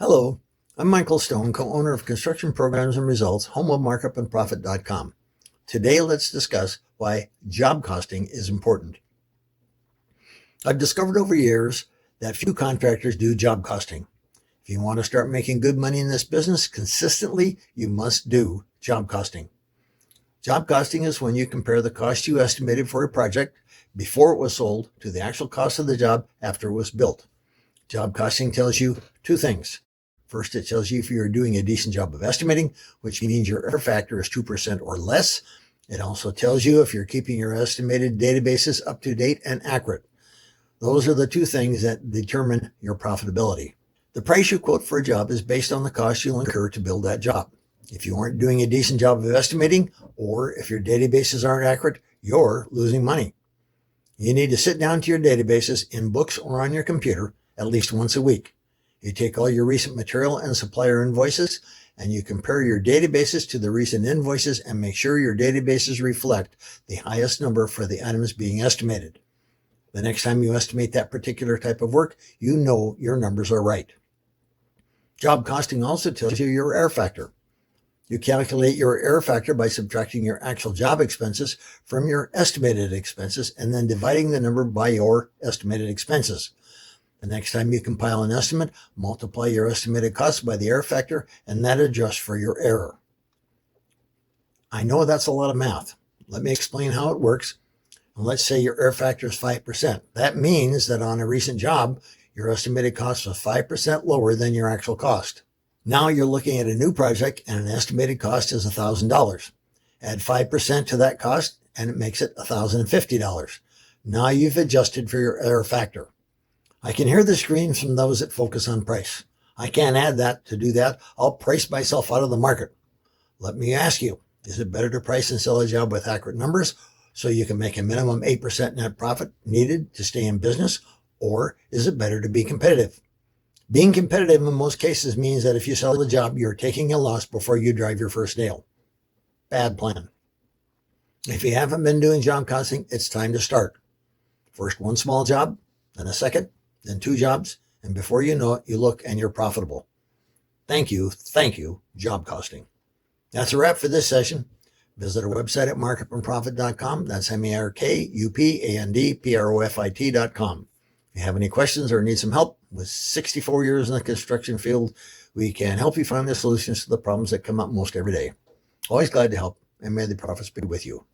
Hello, I'm Michael Stone, co-owner of Construction Programs and Results, home of markupandprofit.com. Today, let's discuss why job costing is important. I've discovered over years that few contractors do job costing. If you want to start making good money in this business consistently, you must do job costing. Job costing is when you compare the cost you estimated for a project before it was sold to the actual cost of the job after it was built. Job costing tells you two things. First, it tells you if you're doing a decent job of estimating, which means your error factor is 2% or less. It also tells you if you're keeping your estimated databases up to date and accurate. Those are the two things that determine your profitability. The price you quote for a job is based on the cost you'll incur to build that job. If you aren't doing a decent job of estimating, or if your databases aren't accurate, you're losing money. You need to sit down to your databases in books or on your computer at least once a week. You take all your recent material and supplier invoices and you compare your databases to the recent invoices and make sure your databases reflect the highest number for the items being estimated. The next time you estimate that particular type of work, you know your numbers are right. Job costing also tells you your error factor. You calculate your error factor by subtracting your actual job expenses from your estimated expenses and then dividing the number by your estimated expenses. The next time you compile an estimate, multiply your estimated costs by the error factor, and that adjusts for your error. I know that's a lot of math. Let me explain how it works. Let's say your error factor is 5%. That means that on a recent job, your estimated cost was 5% lower than your actual cost. Now you're looking at a new project and an estimated cost is $1,000. Add 5% to that cost and it makes it $1,050. Now you've adjusted for your error factor. I can hear the screams from those that focus on price. I can't add that. To do that, I'll price myself out of the market. Let me ask you, is it better to price and sell a job with accurate numbers so you can make a minimum 8% net profit needed to stay in business? Or is it better to be competitive? Being competitive in most cases means that if you sell the job, you're taking a loss before you drive your first nail. Bad plan. If you haven't been doing job costing, it's time to start. First one small job, then a second, then two jobs, and before you know it, you look and you're profitable. Thank you, job costing. That's a wrap for this session. Visit our website at markupandprofit.com. That's markupandprofit.com. If you have any questions or need some help, with 64 years in the construction field, we can help you find the solutions to the problems that come up most every day. Always glad to help, and may the profits be with you.